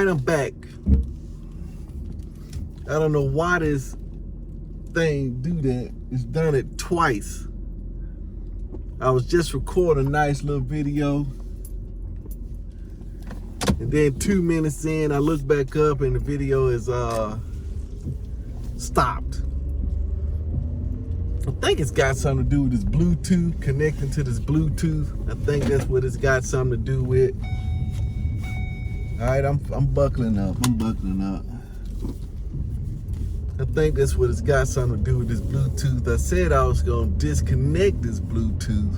right, I'm back. I don't know why this thing do that. It's done it twice. I was just recording a nice little video, and then 2 minutes in, I look back up and the video is stopped. I think it's got something to do with this Bluetooth, connecting to this Bluetooth. I think that's what it's got something to do with. All right, I'm buckling up. I think that's what it's got something to do with this Bluetooth. I said I was gonna disconnect this Bluetooth.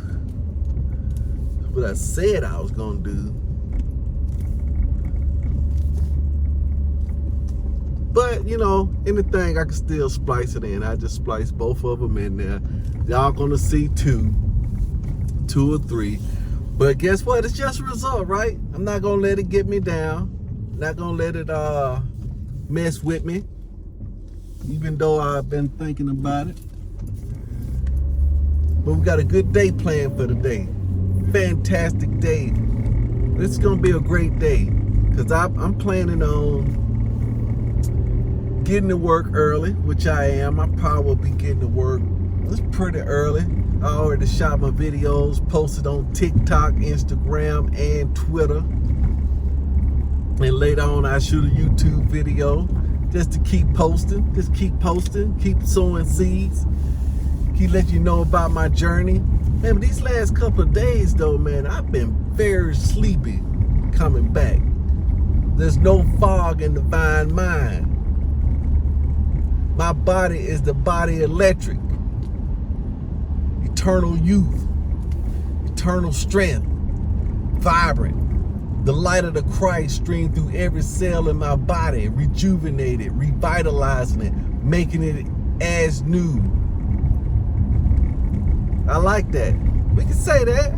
That's what I said I was gonna do. But, you know, anything I can still splice it in. I just splice both of them in there. Y'all gonna see two or three. But guess what? It's just a result, right? I'm not gonna let it get me down. Not gonna let it mess with me. Even though I've been thinking about it. But we got a good day planned for today. Fantastic day. This is gonna be a great day. Because I'm planning on getting to work early, which I am. I probably will be getting to work. It's pretty early. I already shot my videos, posted on TikTok, Instagram, and Twitter. And later on, I shoot a YouTube video just to keep posting. Just keep posting, keep sowing seeds, keep letting you know about my journey. Man, but these last couple of days, though, man, I've been very sleepy coming back. There's no fog in the divine mind. My body is the body electric. Eternal youth, eternal strength, vibrant. The light of the Christ streamed through every cell in my body, rejuvenated, revitalizing it, making it as new. I like that. We can say that.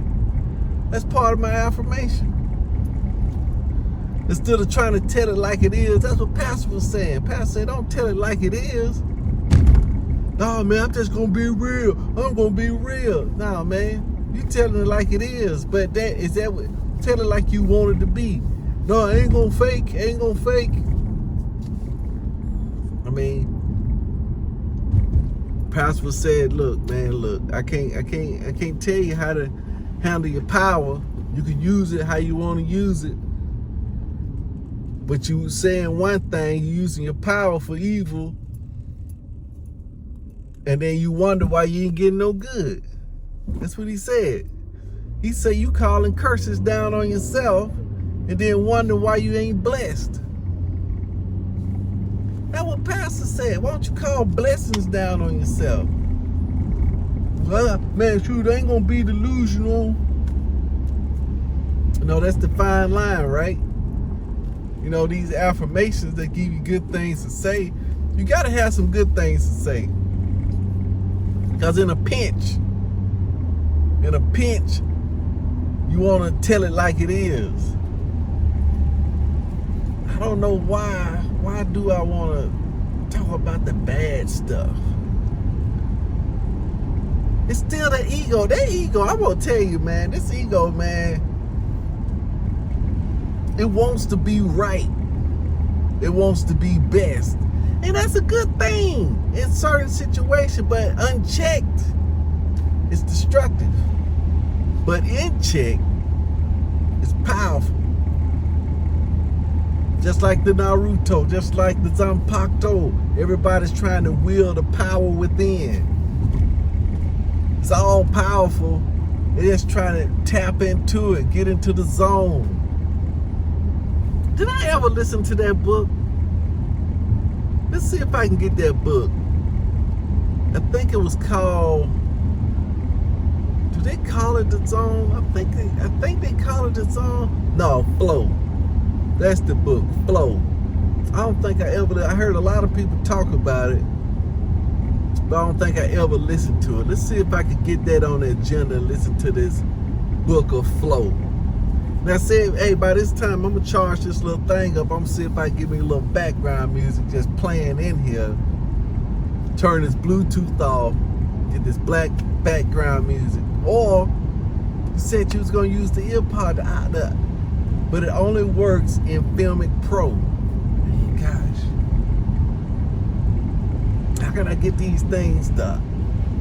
That's part of my affirmation. Instead of trying to tell it like it is, that's what Pastor was saying. Pastor said, don't tell it like it is. No, man, I'm just going to be real. I'm going to be real. No, man, you telling it like it is. But tell it like you want it to be. No, I ain't going to fake. I mean, Pastor said, look, man, look, I can't tell you how to handle your power. You can use it how you want to use it. But you saying one thing, you using your power for evil, and then you wonder why you ain't getting no good. That's what he said. He said you calling curses down on yourself, and then wonder why you ain't blessed. That's what Pastor said. Why don't you call blessings down on yourself? Well, man, shoot, I ain't gonna be delusional. No, that's the fine line, right? You know, these affirmations that give you good things to say, you got to have some good things to say. Because in a pinch, you want to tell it like it is. I don't know why. Why do I want to talk about the bad stuff? It's still the ego. That ego, I'm going to tell you, man, this ego, man, it wants to be right. It wants to be best. And that's a good thing in certain situations, but unchecked, it's destructive. But in check, it's powerful. Just like the Naruto, just like the Zanpakuto, everybody's trying to wield the power within. It's all powerful. They're just trying to tap into it, get into the zone. Did I ever listen to that book? Let's see if I can get that book. I think it was called, do they call it The Zone? I think they call it The Zone. No, Flow. That's the book, Flow. I don't think I heard a lot of people talk about it, but I don't think I ever listened to it. Let's see if I can get that on the agenda and listen to this book of Flow. Now, say, hey, by this time, I'm going to charge this little thing up. I'm going to see if I can get me a little background music just playing in here. Turn this Bluetooth off. Get this black background music. Or, you said you was going to use the ear pod, but it only works in Filmic Pro. Gosh, how can I get these things to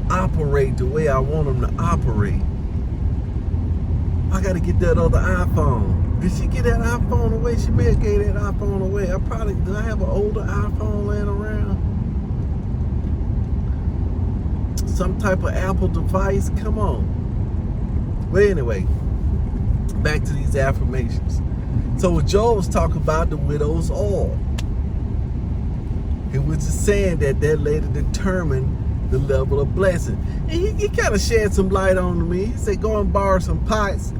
operate the way I want them to operate? I gotta get that other iPhone. Did she get that iPhone away? She may have gave that iPhone away. Do I have an older iPhone laying around? Some type of Apple device? Come on. But anyway, back to these affirmations. So what Joel was talking about, the widow's oil. He was just saying that lady determined the level of blessing. And he kind of shed some light on me. He said, go and borrow some pots.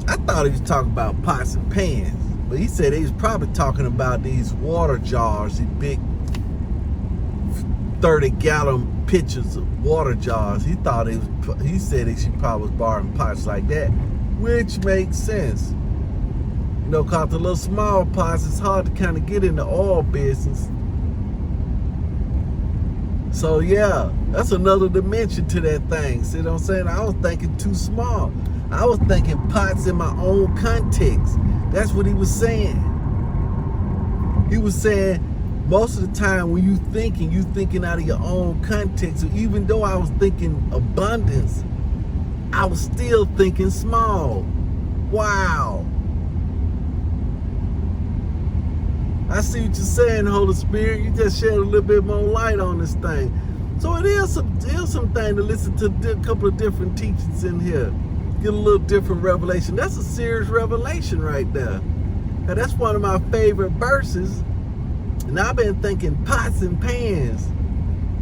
I thought he was talking about pots and pans, but he said he was probably talking about these water jars, these big 30-gallon pitchers of water jars. He said he probably was borrowing pots like that, which makes sense. You know, cause the little small pots, it's hard to kind of get in the oil business. So yeah, that's another dimension to that thing. See what I'm saying? I was thinking too small. I was thinking pots in my own context. That's what he was saying. He was saying most of the time when you thinking out of your own context. So even though I was thinking abundance, I was still thinking small. Wow. I see what you're saying, Holy Spirit. You just shed a little bit more light on this thing. So it is something to listen to a couple of different teachings in here. Get a little different revelation. That's a serious revelation right there. Now, that's one of my favorite verses. And I've been thinking pots and pans,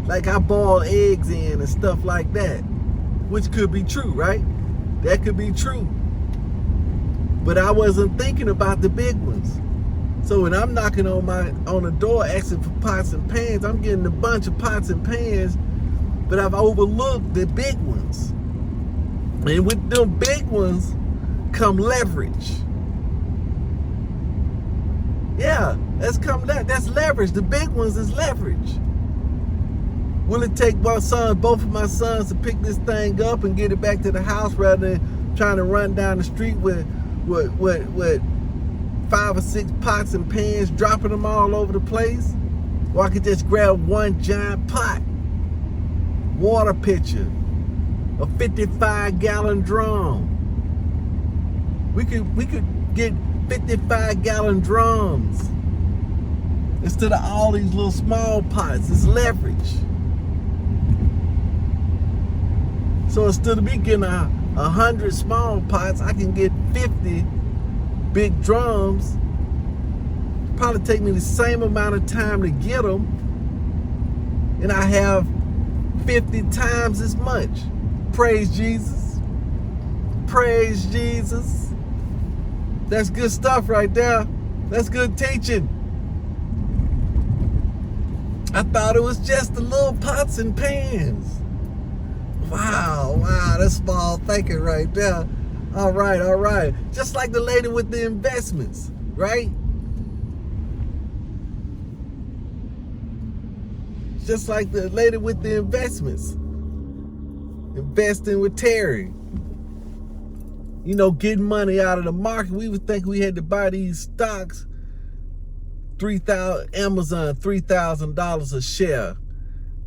like I boil eggs in and stuff like that, which could be true, right? That could be true. But I wasn't thinking about the big ones. So when I'm knocking on the door asking for pots and pans, I'm getting a bunch of pots and pans, but I've overlooked the big ones. And with them big ones come leverage. Yeah, that's leverage. The big ones is leverage. Will it take both of my sons to pick this thing up and get it back to the house rather than trying to run down the street with 5 or 6 pots and pans, dropping them all over the place? Or I could just grab one giant pot, water pitcher, a 55-gallon drum. We could get 55-gallon drums instead of all these little small pots. It's leverage. So instead of me getting 100 small pots, I can get 50 big drums. Probably take me the same amount of time to get them, and I have 50 times as much. Praise Jesus. Praise Jesus. That's good stuff right there. That's good teaching. I thought it was just the little pots and pans. Wow, that's small thinking right there. All right. Just like the lady with the investments, right? Just like the lady with the investments. Investing with Terry. You know, getting money out of the market. We would think we had to buy these stocks, Amazon, $3,000 a share.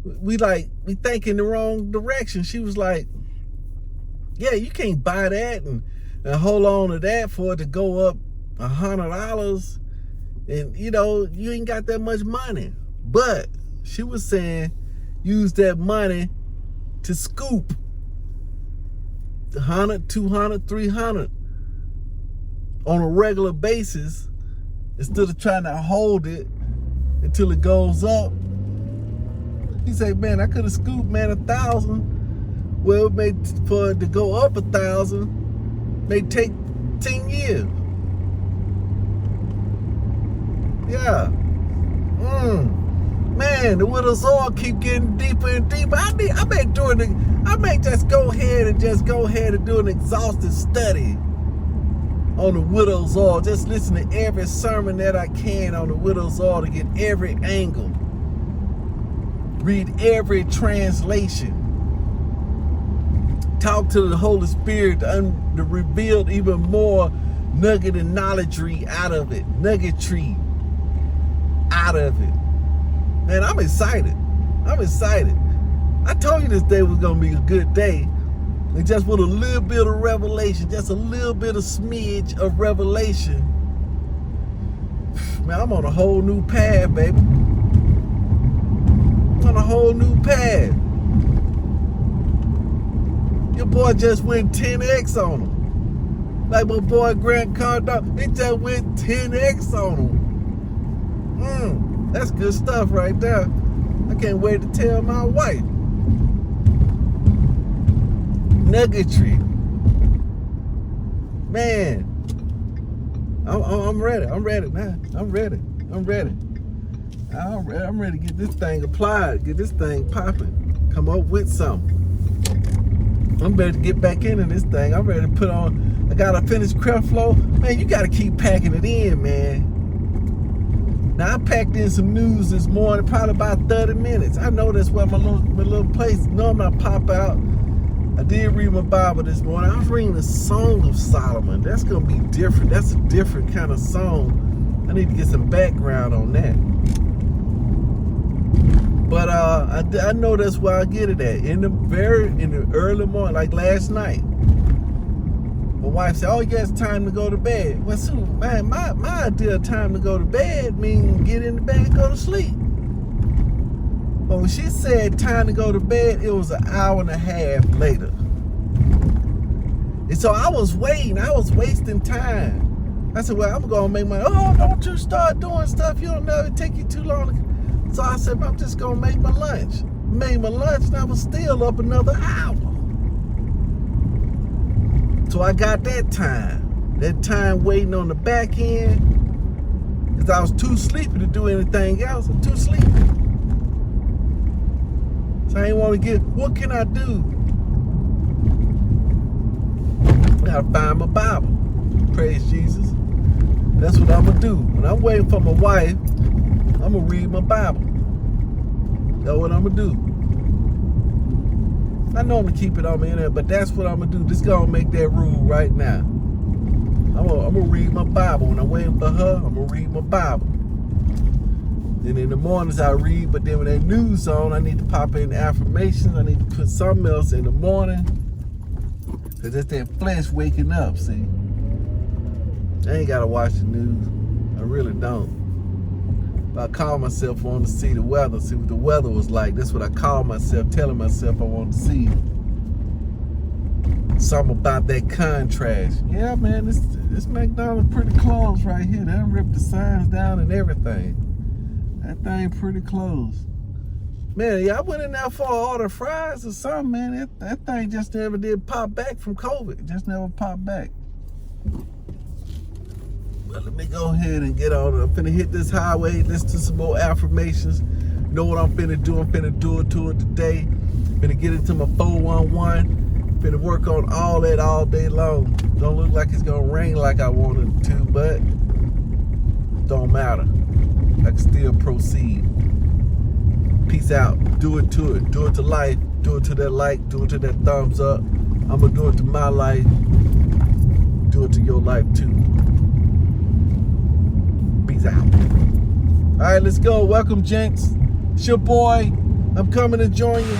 We think in the wrong direction. She was like, yeah, you can't buy that and hold on to that for it to go up $100. And, you know, you ain't got that much money. But she was saying, use that money to scoop 100, 200, 300 on a regular basis instead of trying to hold it until it goes up. He said, man, I could have scooped, 1,000. Well, for it to go up 1,000 may take 10 years. Yeah. Man, the widow's oil keep getting deeper and deeper. I may just go ahead and do an exhaustive study on the widow's oil. Just listen to every sermon that I can on the widow's oil to get every angle. Read every translation. Talk to the Holy Spirit to reveal even more nugget and knowledgery out of it. Nuggetry out of it. Man, I'm excited. I'm excited. I told you this day was going to be a good day. And just with a little bit of revelation, just a little bit of smidge of revelation, man, I'm on a whole new path, baby. I'm on a whole new path. Your boy just went 10x on him. Like my boy Grant Cardone, he just went 10x on him. That's good stuff right there. I can't wait to tell my wife. Nuggetry. Man, I'm ready. I'm ready, man. I'm ready. I'm ready to get this thing applied, get this thing popping, come up with something. I'm ready to get back into this thing. I'm ready to put on, I got to finish craft flow. Man, you got to keep packing it in, man. Now, I packed in some news this morning, probably about 30 minutes. I know that's where my little place, normally I pop out. I did read my Bible this morning. I was reading the Song of Solomon. That's going to be different. That's a different kind of song. I need to get some background on that. But I know that's where I get it at. In the early morning, like last night. My wife said, "Oh, yeah, it's time to go to bed." Well, so, man, my idea of time to go to bed means get in the bed and go to sleep. But when she said time to go to bed, it was an hour and a half later. And so I was waiting. I was wasting time. I said, well, I'm going to make my, don't you start doing stuff. You don't know, it take you too long. So I said, I'm just going to make my lunch. Made my lunch, and I was still up another hour. So I got that time waiting on the back end, because I was too sleepy to do anything else. I'm too sleepy. So I ain't want to what can I do? I gotta find my Bible. Praise Jesus. That's what I'm gonna do. When I'm waiting for my wife, I'm gonna read my Bible. That's what I'm gonna do. I know I'm gonna keep it on me in there, but that's what I'm gonna do. Just gonna make that rule right now. I'm gonna read my Bible. When I'm waiting for her, I'm gonna read my Bible. Then in the mornings I read, but then when that news on, I need to pop in affirmations. I need to put something else in the morning. Cause it's that flesh waking up, see. I ain't gotta watch the news. I really don't. But I call myself wanting to see the weather, see what the weather was like. That's what I call myself, telling myself I want to see. Something about that contrast. Yeah, man, this McDonald's pretty close right here. They done ripped the signs down and everything. That thing pretty close. Man, yeah, I went in there for an order of fries or something, man. That thing just never did pop back from COVID. It just never popped back. But let me go ahead and get on. I'm finna hit this highway, listen to some more affirmations. You know what I'm finna do? I'm finna do it to it today. Finna get into my 411. Finna work on all that all day long. Don't look like it's gonna rain like I wanted it to, but don't matter. I can still proceed. Peace out. Do it to it. Do it to life. Do it to that like. Do it to that thumbs up. I'm gonna do it to my life. Do it to your life too. Peace out. All right, let's go. Welcome, gents. It's your boy. I'm coming to join you.